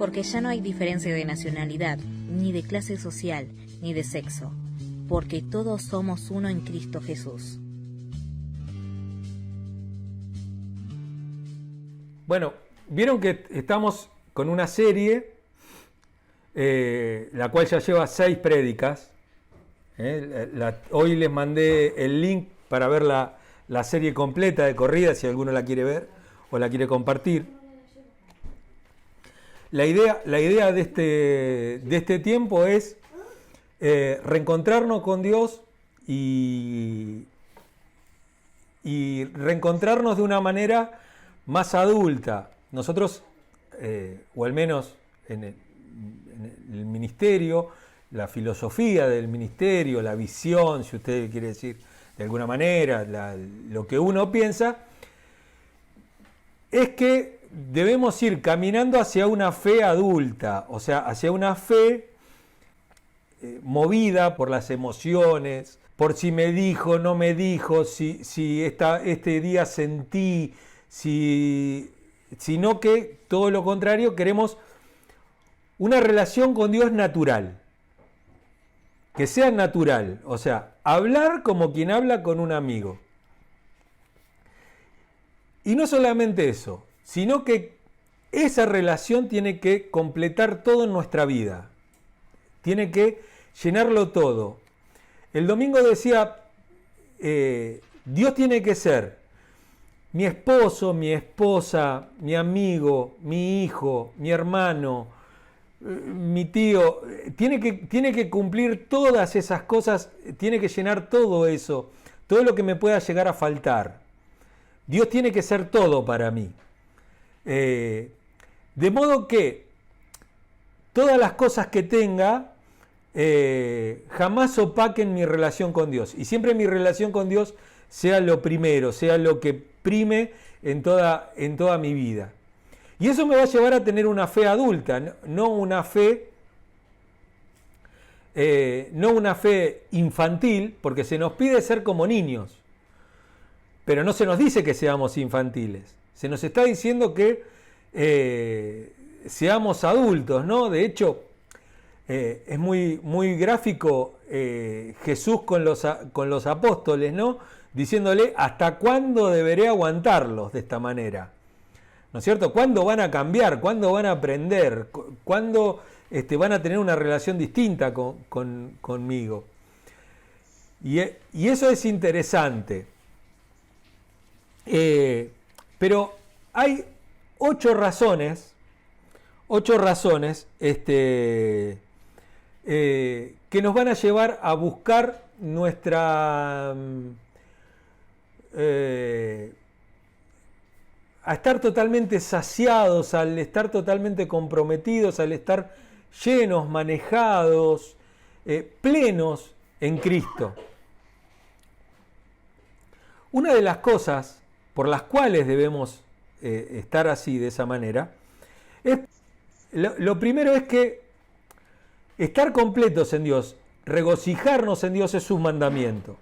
Porque ya no hay diferencia de nacionalidad, ni de clase social, ni de sexo, porque todos somos uno en Cristo Jesús. Bueno, vieron que estamos con una serie, la cual ya lleva 6 prédicas. Hoy les mandé el link para ver la serie completa de corrida, si alguno la quiere ver o la quiere compartir. La idea de este tiempo es reencontrarnos con Dios y reencontrarnos de una manera más adulta. Nosotros, o al menos en el ministerio, la filosofía del ministerio, la visión, si usted quiere decir de alguna manera, lo que uno piensa, es que debemos ir caminando hacia una fe adulta, o sea, hacia una fe movida por las emociones, por si me dijo, no me dijo, si este día sentí, sino que todo lo contrario, queremos una relación con Dios natural, que sea natural, o sea, hablar como quien habla con un amigo. Y no solamente eso, sino que esa relación tiene que completar todo en nuestra vida, tiene que llenarlo todo. El domingo decía, Dios tiene que ser mi esposo, mi esposa, mi amigo, mi hijo, mi hermano, mi tío. Tiene que cumplir todas esas cosas, tiene que llenar todo eso, todo lo que me pueda llegar a faltar. Dios tiene que ser todo para mí. De modo que todas las cosas que tenga jamás opaquen mi relación con Dios. Y siempre mi relación con Dios sea lo primero, sea lo que prime en toda mi vida. Y eso me va a llevar a tener una fe adulta, no una fe infantil, porque se nos pide ser como niños. Pero no se nos dice que seamos infantiles. Se nos está diciendo que seamos adultos, ¿no? De hecho, es muy gráfico Jesús con los apóstoles, ¿no? Diciéndole, ¿hasta cuándo deberé aguantarlos de esta manera? ¿No es cierto? ¿Cuándo van a cambiar? ¿Cuándo van a aprender? ¿Cuándo van a tener una relación distinta conmigo? Y eso es interesante. Pero hay 8 razones que nos van a llevar a buscar nuestra a estar totalmente saciados, al estar totalmente comprometidos, al estar llenos, manejados, plenos en Cristo. Una de las cosas por las cuales debemos estar así, de esa manera, lo primero es que estar completos en Dios, regocijarnos en Dios es un mandamiento.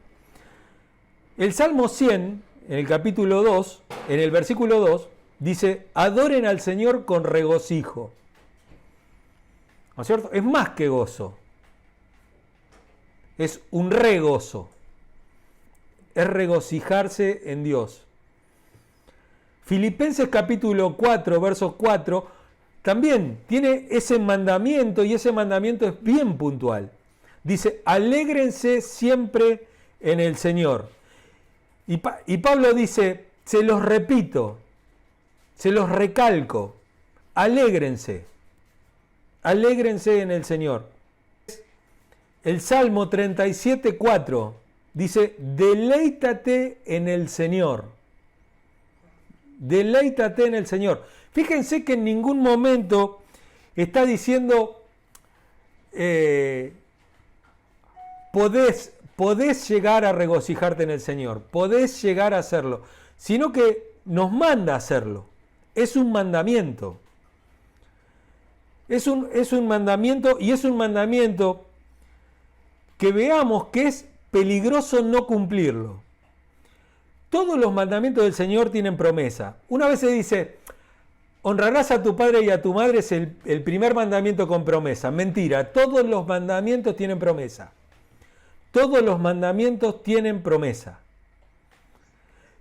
El Salmo 100, en el capítulo 2, en el versículo 2, dice, adoren al Señor con regocijo. ¿No es cierto? Es más que gozo. Es un regozo. Es regocijarse en Dios. Filipenses capítulo 4, verso 4, también tiene ese mandamiento, y ese mandamiento es bien puntual. Dice, alégrense siempre en el Señor. Y Pablo dice, se los repito, se los recalco, alégrense en el Señor. El Salmo 37, 4 dice, deleítate en el Señor. Deleítate en el Señor. Fíjense que en ningún momento está diciendo podés llegar a regocijarte en el Señor, podés llegar a hacerlo, sino que nos manda a hacerlo. Es un mandamiento. Es un mandamiento, y es un mandamiento que veamos que es peligroso no cumplirlo. Todos los mandamientos del Señor tienen promesa. Una vez se dice, honrarás a tu padre y a tu madre es el primer mandamiento con promesa. Mentira, todos los mandamientos tienen promesa. Todos los mandamientos tienen promesa.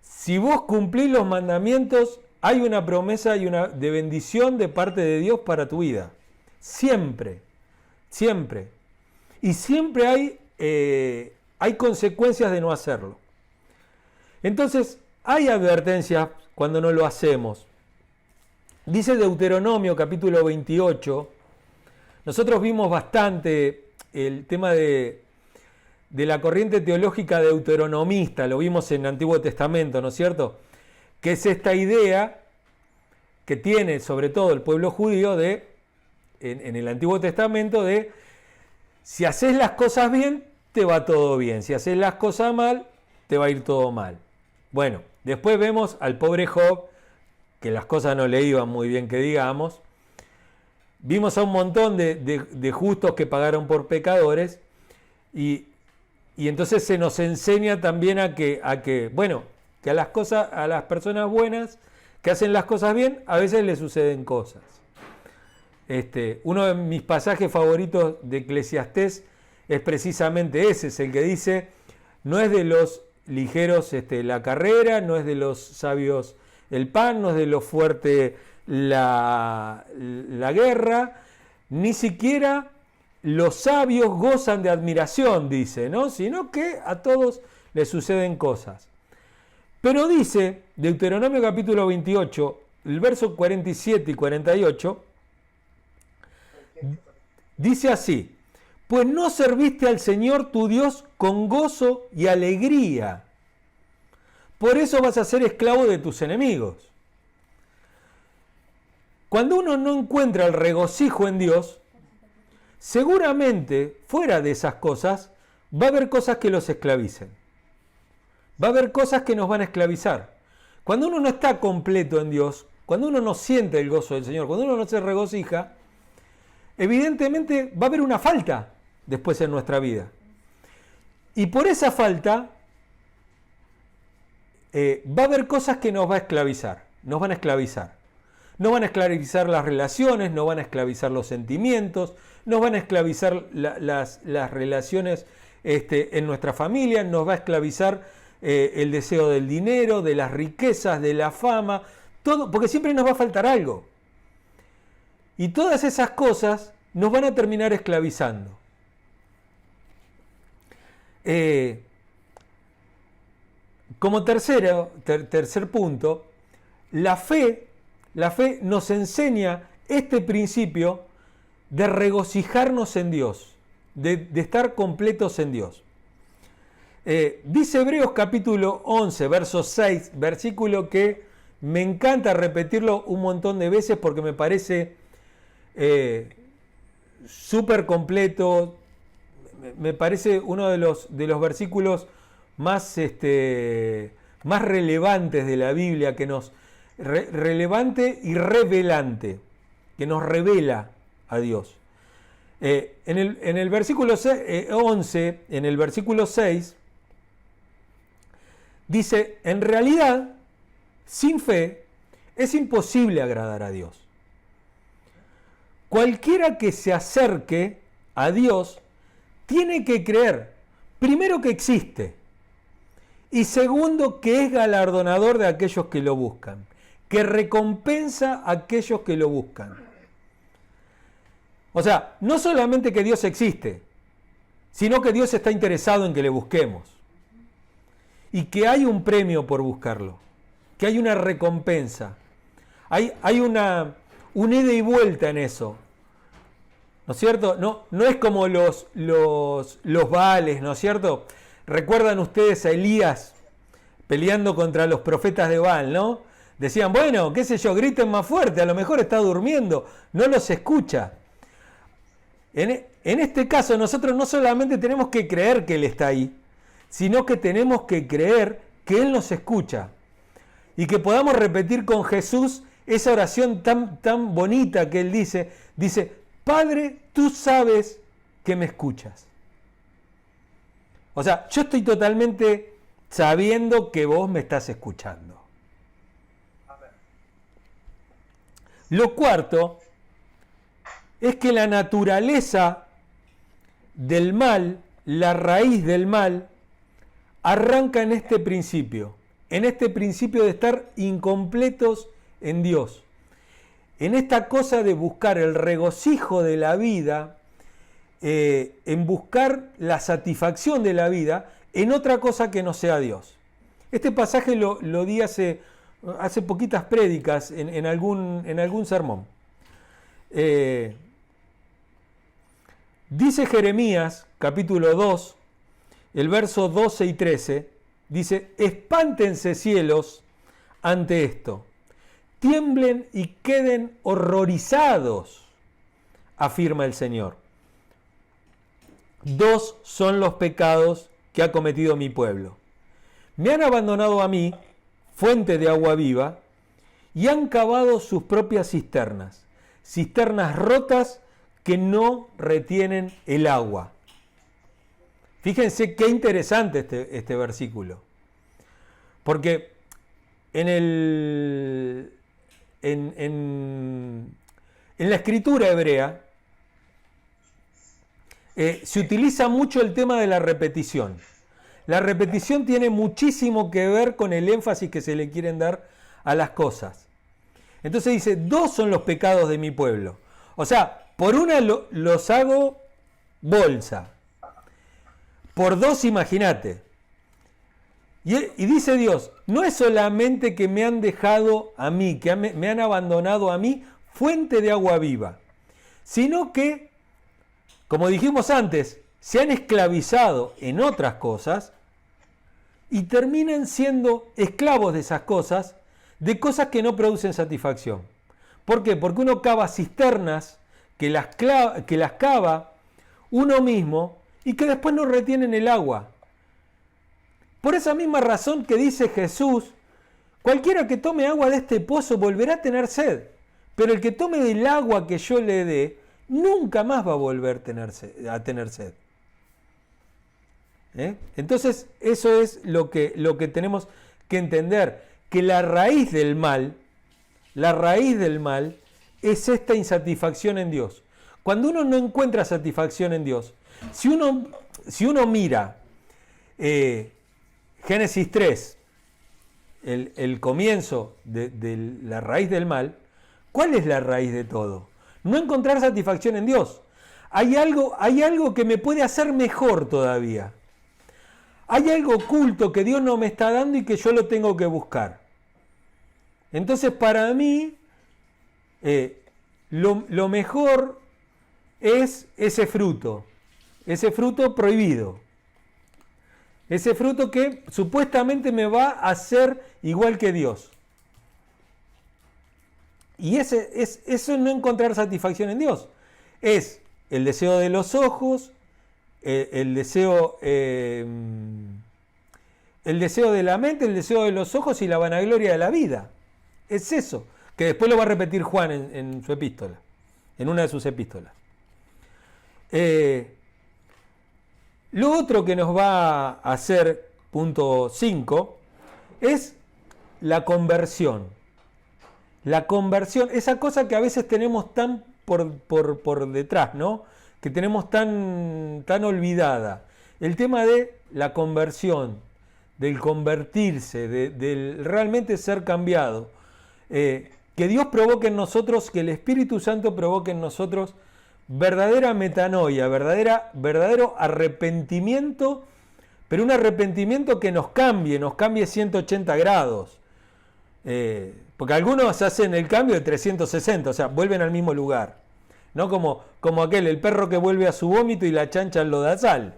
Si vos cumplís los mandamientos, hay una promesa y una de bendición de parte de Dios para tu vida. Siempre, siempre. Y siempre hay consecuencias de no hacerlo. Entonces, hay advertencias cuando no lo hacemos. Dice Deuteronomio capítulo 28, nosotros vimos bastante el tema de la corriente teológica deuteronomista, lo vimos en el Antiguo Testamento, ¿no es cierto? Que es esta idea que tiene sobre todo el pueblo judío en el Antiguo Testamento de si haces las cosas bien, te va todo bien, si haces las cosas mal, te va a ir todo mal. Bueno, después vemos al pobre Job, que las cosas no le iban muy bien, que digamos. Vimos a un montón de justos que pagaron por pecadores y entonces se nos enseña también a que a las personas buenas que hacen las cosas bien, a veces les suceden cosas. Uno de mis pasajes favoritos de Eclesiastés es precisamente ese, es el que dice, no es de los ligeros la carrera, no es de los sabios el pan, no es de los fuertes la guerra, ni siquiera los sabios gozan de admiración, dice, ¿no? Sino que a todos les suceden cosas. Pero dice, Deuteronomio capítulo 28, el verso 47 y 48, dice así, pues no serviste al Señor tu Dios con gozo y alegría. Por eso vas a ser esclavo de tus enemigos. Cuando uno no encuentra el regocijo en Dios, seguramente fuera de esas cosas va a haber cosas que los esclavicen. Va a haber cosas que nos van a esclavizar. Cuando uno no está completo en Dios, cuando uno no siente el gozo del Señor, cuando uno no se regocija, evidentemente va a haber una falta después en nuestra vida. Y por esa falta va a haber cosas que nos va a esclavizar, nos van a esclavizar. Nos van a esclavizar las relaciones, nos van a esclavizar los sentimientos, nos van a esclavizar las relaciones en nuestra familia, nos va a esclavizar el deseo del dinero, de las riquezas, de la fama, todo, porque siempre nos va a faltar algo. Y todas esas cosas nos van a terminar esclavizando. Como tercer punto, la fe nos enseña este principio de regocijarnos en Dios, de estar completos en Dios. Dice Hebreos capítulo 11, verso 6, versículo que me encanta repetirlo un montón de veces porque me parece súper completo, me parece uno de los versículos más relevantes de la Biblia, que nos relevante y revelante, que nos revela a Dios. En el versículo 11, en el versículo 6, dice, en realidad, sin fe, es imposible agradar a Dios. Cualquiera que se acerque a Dios tiene que creer, primero, que existe, y segundo, que es galardonador de aquellos que lo buscan, que recompensa a aquellos que lo buscan. O sea, no solamente que Dios existe, sino que Dios está interesado en que le busquemos. Y que hay un premio por buscarlo, que hay una recompensa. Hay una ida y vuelta en eso. ¿No es cierto? No es como los Baales, ¿no es cierto? ¿Recuerdan ustedes a Elías peleando contra los profetas de Baal, no? Decían, bueno, qué sé yo, griten más fuerte, a lo mejor está durmiendo, no los escucha. En este caso nosotros no solamente tenemos que creer que Él está ahí, sino que tenemos que creer que Él nos escucha. Y que podamos repetir con Jesús esa oración tan bonita que Él dice, Padre, tú sabes que me escuchas. O sea, yo estoy totalmente sabiendo que vos me estás escuchando. Lo cuarto es que la naturaleza del mal, la raíz del mal, arranca en este principio de estar incompletos en Dios, en esta cosa de buscar el regocijo de la vida, en buscar la satisfacción de la vida en otra cosa que no sea Dios. Este pasaje lo di hace poquitas prédicas en algún sermón. Dice Jeremías, capítulo 2, el verso 12 y 13, dice: espántense cielos ante esto, tiemblen y queden horrorizados, afirma el Señor. Dos son los pecados que ha cometido mi pueblo. Me han abandonado a mí, fuente de agua viva, y han cavado sus propias cisternas, cisternas rotas que no retienen el agua. Fíjense qué interesante este versículo. Porque en la escritura hebrea se utiliza mucho el tema de la repetición. La repetición tiene muchísimo que ver con el énfasis que se le quieren dar a las cosas. Entonces dice, dos son los pecados de mi pueblo. O sea, por una los hago bolsa. Por dos, imagínate. Y dice Dios, no es solamente que me han dejado a mí, que me han abandonado a mí, fuente de agua viva, sino que, como dijimos antes, se han esclavizado en otras cosas y terminan siendo esclavos de esas cosas, de cosas que no producen satisfacción. ¿Por qué? Porque uno cava cisternas que las cava uno mismo y que después no retienen el agua. Por esa misma razón que dice Jesús, cualquiera que tome agua de este pozo volverá a tener sed, pero el que tome del agua que yo le dé, nunca más va a volver a tener sed. Entonces, eso es lo que tenemos que entender, que la raíz del mal es esta insatisfacción en Dios. Cuando uno no encuentra satisfacción en Dios, si uno mira Génesis 3, el comienzo de la raíz del mal, ¿cuál es la raíz de todo? No encontrar satisfacción en Dios. Hay algo que me puede hacer mejor todavía. Hay algo oculto que Dios no me está dando y que yo lo tengo que buscar. Entonces, para mí, lo mejor es ese fruto prohibido. Ese fruto que supuestamente me va a hacer igual que Dios. Y eso es no encontrar satisfacción en Dios. Es el deseo de los ojos, el deseo de la mente, el deseo de los ojos y la vanagloria de la vida. Es eso, que después lo va a repetir Juan en su epístola, en una de sus epístolas. Lo otro que nos va a hacer, punto 5, es la conversión. La conversión, esa cosa que a veces tenemos tan por detrás, ¿no? Que tenemos tan olvidada. El tema de la conversión, del convertirse, del realmente ser cambiado. Que Dios provoque en nosotros, que el Espíritu Santo provoque en nosotros verdadera metanoia, verdadero arrepentimiento, pero un arrepentimiento que nos cambie 180 grados. Porque algunos hacen el cambio de 360, o sea, vuelven al mismo lugar. ¿No? Como el perro que vuelve a su vómito y la chancha al lodazal.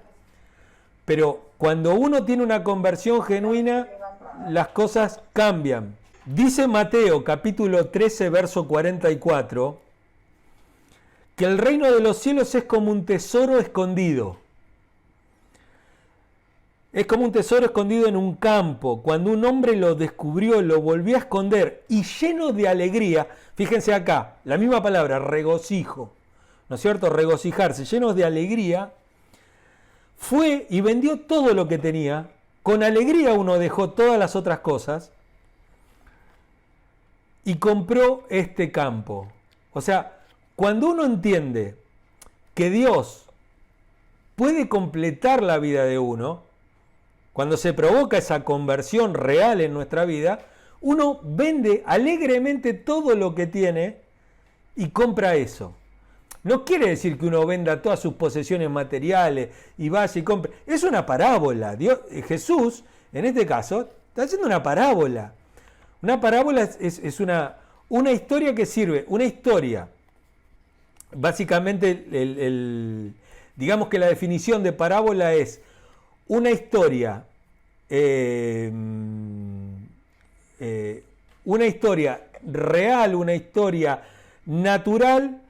Pero cuando uno tiene una conversión genuina, las cosas cambian. Dice Mateo capítulo 13, verso 44, que el reino de los cielos es como un tesoro escondido. Es como un tesoro escondido en un campo. Cuando un hombre lo descubrió, lo volvió a esconder y lleno de alegría, fíjense acá, la misma palabra, regocijo, ¿no es cierto? Regocijarse, llenos de alegría, fue y vendió todo lo que tenía. Con alegría uno dejó todas las otras cosas y compró este campo. O sea, cuando uno entiende que Dios puede completar la vida de uno, cuando se provoca esa conversión real en nuestra vida, uno vende alegremente todo lo que tiene y compra eso. No quiere decir que uno venda todas sus posesiones materiales y vaya y compre. Es una parábola. Jesús, en este caso, está haciendo una parábola. Una parábola es una historia que sirve, una historia. Básicamente, digamos que la definición de parábola es una historia, real, una historia natural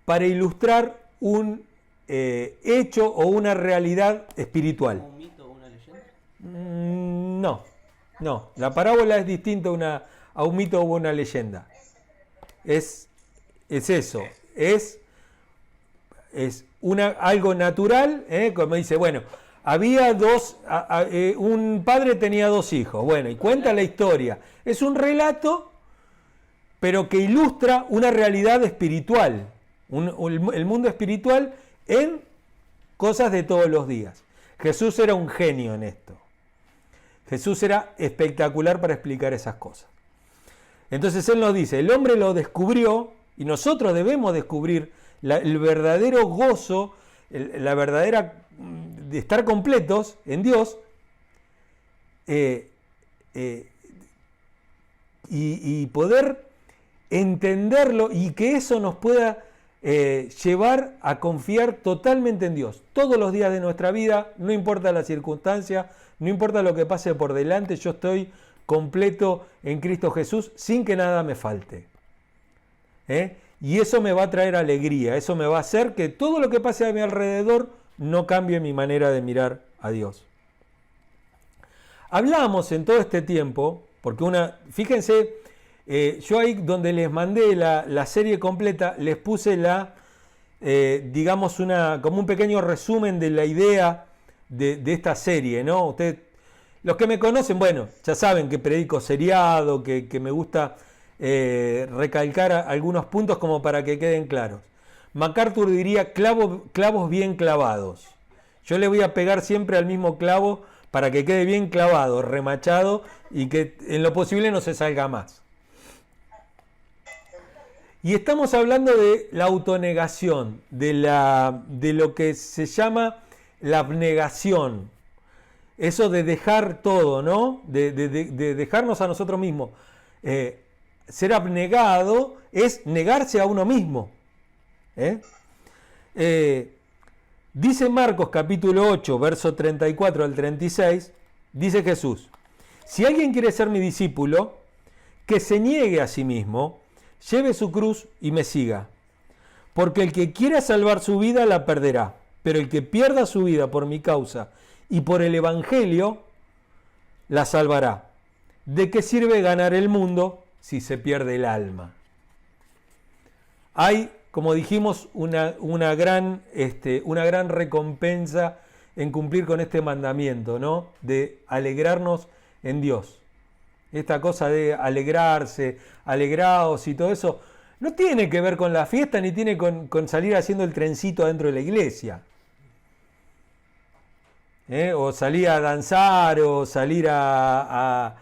para ilustrar un hecho o una realidad espiritual. ¿Un mito o una leyenda? No. La parábola es distinta a un mito o una leyenda. Es eso. Es algo natural, como dice, bueno, había un padre tenía 2 hijos, bueno, y cuenta la historia. Es un relato, pero que ilustra una realidad espiritual, el mundo espiritual en cosas de todos los días. Jesús era un genio en esto. Jesús era espectacular para explicar esas cosas. Entonces Él nos dice, el hombre lo descubrió y nosotros debemos descubrir el verdadero gozo, la verdadera de estar completos en Dios y poder entenderlo y que eso nos pueda llevar a confiar totalmente en Dios. Todos los días de nuestra vida, no importa la circunstancia, no importa lo que pase por delante, yo estoy completo en Cristo Jesús sin que nada me falte. Y eso me va a traer alegría, eso me va a hacer que todo lo que pase a mi alrededor no cambie mi manera de mirar a Dios. Hablamos en todo este tiempo, porque fíjense, yo ahí donde les mandé la serie completa, les puse digamos como un pequeño resumen de la idea de esta serie, ¿no? Ustedes, los que me conocen, bueno, ya saben que predico seriado, que me gusta recalcar algunos puntos como para que queden claros. MacArthur diría clavos bien clavados. Yo le voy a pegar siempre al mismo clavo para que quede bien clavado, remachado y que en lo posible no se salga más. Y estamos hablando de la autonegación, de lo que se llama la abnegación. Eso de dejar todo, ¿no? De dejarnos a nosotros mismos. Ser abnegado es negarse a uno mismo. Dice Marcos capítulo 8, verso 34 al 36, dice Jesús, si alguien quiere ser mi discípulo, que se niegue a sí mismo, lleve su cruz y me siga. Porque el que quiera salvar su vida la perderá, pero el que pierda su vida por mi causa y por el Evangelio, la salvará. ¿De qué sirve ganar el mundo si se pierde el alma? Hay, como dijimos, una gran recompensa en cumplir con este mandamiento, ¿no? De alegrarnos en Dios. Esta cosa de alegrarse, alegraos y todo eso, no tiene que ver con la fiesta ni tiene con salir haciendo el trencito adentro de la iglesia. O salir a danzar, o salir a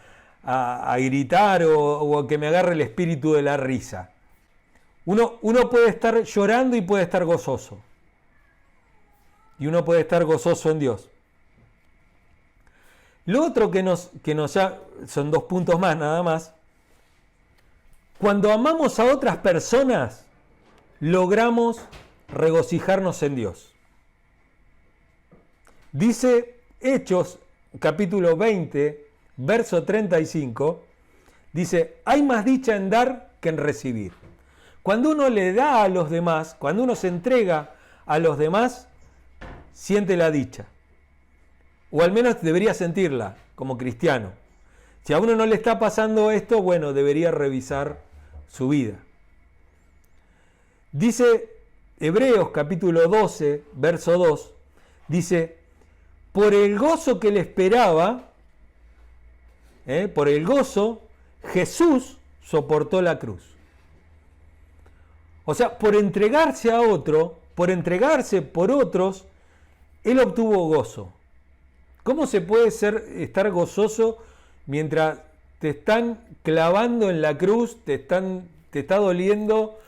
gritar, o que me agarre el espíritu de la risa. Uno puede estar llorando y puede estar gozoso. Y uno puede estar gozoso en Dios. Lo otro que nos ya son 2 puntos más nada más. Cuando amamos a otras personas, logramos regocijarnos en Dios. Dice Hechos, capítulo 20, verso 35, dice, hay más dicha en dar que en recibir. Cuando uno le da a los demás, cuando uno se entrega a los demás, siente la dicha. O al menos debería sentirla como cristiano. Si a uno no le está pasando esto, bueno, debería revisar su vida. Dice Hebreos capítulo 12, verso 2, dice, por el gozo que le esperaba, por el gozo, Jesús soportó la cruz. O sea, por entregarse a otro, por entregarse por otros, Él obtuvo gozo. ¿Cómo se puede estar gozoso mientras te están clavando en la cruz, te está doliendo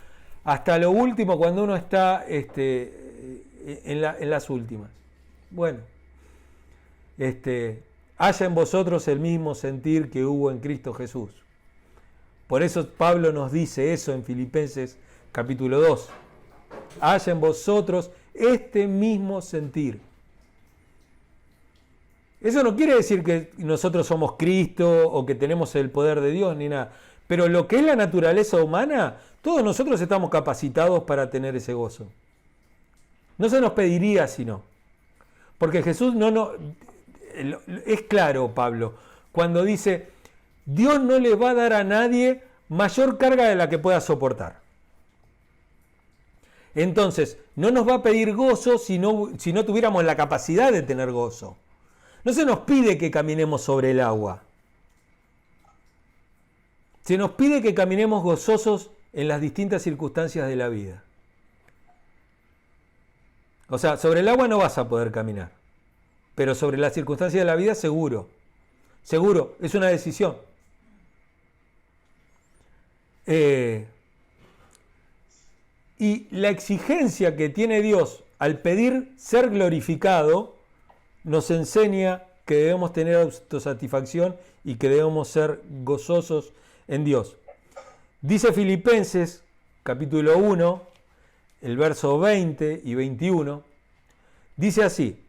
hasta lo último cuando uno está en las últimas? Bueno, haya en vosotros el mismo sentir que hubo en Cristo Jesús. Por eso Pablo nos dice eso en Filipenses capítulo 2. Haya en vosotros este mismo sentir. Eso no quiere decir que nosotros somos Cristo o que tenemos el poder de Dios ni nada. Pero lo que es la naturaleza humana, todos nosotros estamos capacitados para tener ese gozo. No se nos pediría sino. Porque Jesús es claro, Pablo, cuando dice, Dios no le va a dar a nadie mayor carga de la que pueda soportar. Entonces, no nos va a pedir gozo si no tuviéramos la capacidad de tener gozo. No se nos pide que caminemos sobre el agua. Se nos pide que caminemos gozosos en las distintas circunstancias de la vida. O sea, sobre el agua no vas a poder caminar, pero sobre las circunstancias de la vida seguro. Seguro, es una decisión. Y la exigencia que tiene Dios al pedir ser glorificado nos enseña que debemos tener autosatisfacción y que debemos ser gozosos en Dios. Dice Filipenses, capítulo 1, el verso 20 y 21, dice así: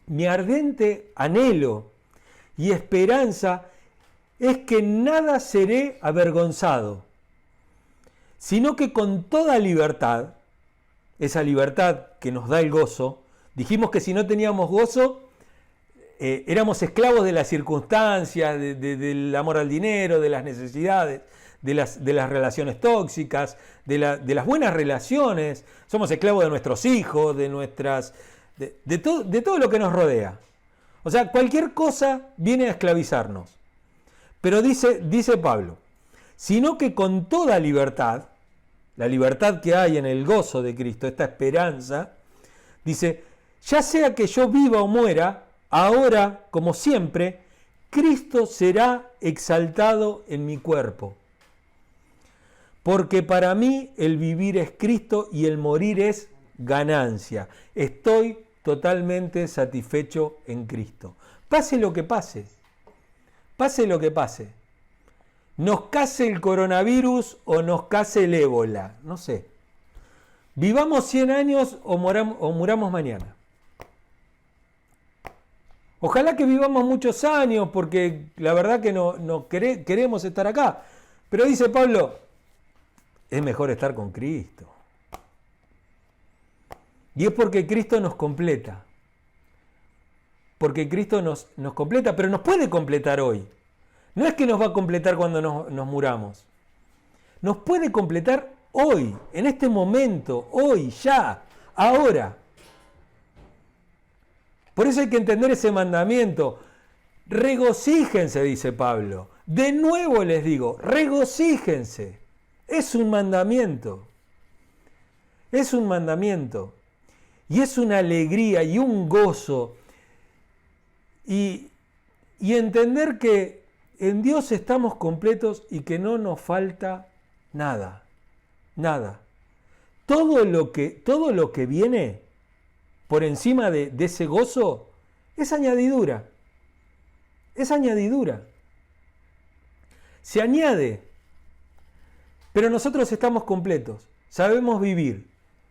mi ardente anhelo y esperanza es que nada seré avergonzado, sino que con toda libertad, esa libertad que nos da el gozo, dijimos que si no teníamos gozo, éramos esclavos de las circunstancias, del amor al dinero, de las necesidades, de las relaciones tóxicas, de las buenas relaciones. Somos esclavos de nuestros hijos, de todo lo que nos rodea. O sea, cualquier cosa viene a esclavizarnos. Pero dice Pablo, sino que con toda libertad, la libertad que hay en el gozo de Cristo, esta esperanza, dice, ya sea que yo viva o muera, ahora, como siempre, Cristo será exaltado en mi cuerpo. Porque para mí el vivir es Cristo y el morir es ganancia. Estoy totalmente satisfecho en Cristo. Pase lo que pase. Pase lo que pase. Nos case el coronavirus o nos case el ébola. No sé. Vivamos 100 años o muramos mañana. Ojalá que vivamos muchos años, porque la verdad que no queremos estar acá. Pero dice Pablo, es mejor estar con Cristo. Y es porque Cristo nos completa. Porque Cristo nos completa, pero nos puede completar hoy. No es que nos va a completar cuando nos muramos. Nos puede completar hoy, en este momento, hoy, ya, ahora. Por eso hay que entender ese mandamiento. Regocíjense, dice Pablo. De nuevo les digo, regocíjense. Es un mandamiento. Es un mandamiento. Y es una alegría y un gozo. Y entender que en Dios estamos completos y que no nos falta nada. Nada. Todo lo que viene por encima de ese gozo es añadidura. Es añadidura. Se añade. Pero nosotros estamos completos. Sabemos vivir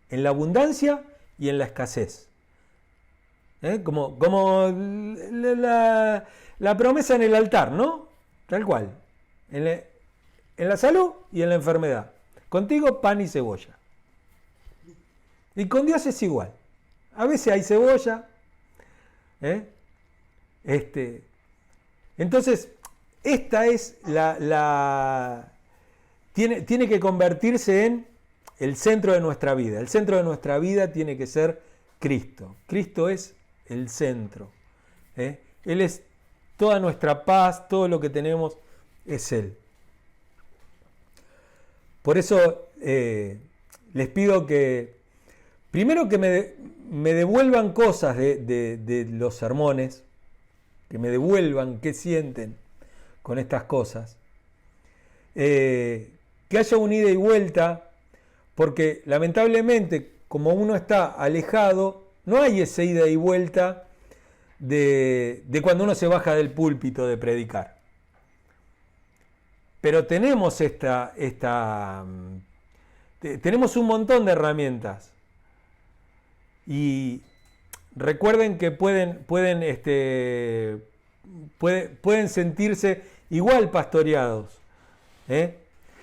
en la abundancia y en la escasez. Como la promesa en el altar, ¿no? Tal cual. En la salud y en la enfermedad. Contigo pan y cebolla. Y con Dios es igual. A veces hay cebolla. Entonces, esta es tiene que convertirse en el centro de nuestra vida. El centro de nuestra vida tiene que ser Cristo. Cristo es el centro. Él es toda nuestra paz, todo lo que tenemos es Él. Por eso les pido que, primero que me devuelvan cosas de los sermones, que me devuelvan qué sienten con estas cosas, que haya un ida y vuelta, porque lamentablemente, como uno está alejado, no hay esa ida y vuelta de cuando uno se baja del púlpito de predicar. Pero tenemos tenemos un montón de herramientas. Y recuerden que pueden sentirse igual pastoreados.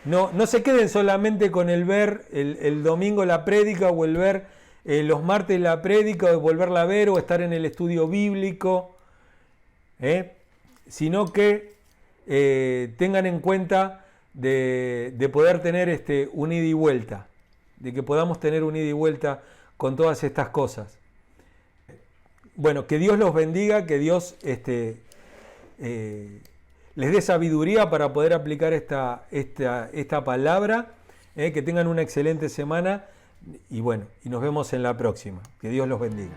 No se queden solamente con el ver el domingo la prédica o el ver los martes la prédica o volverla a ver o estar en el estudio bíblico, sino que tengan en cuenta de poder tener un ida y vuelta, de que podamos tener un ida y vuelta con todas estas cosas. Bueno, que Dios los bendiga, que Dios les dé sabiduría para poder aplicar esta palabra, que tengan una excelente semana y bueno, y nos vemos en la próxima. Que Dios los bendiga.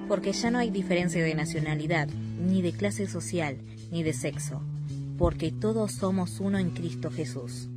Porque ya no hay diferencia de nacionalidad, ni de clase social, ni de sexo, porque todos somos uno en Cristo Jesús.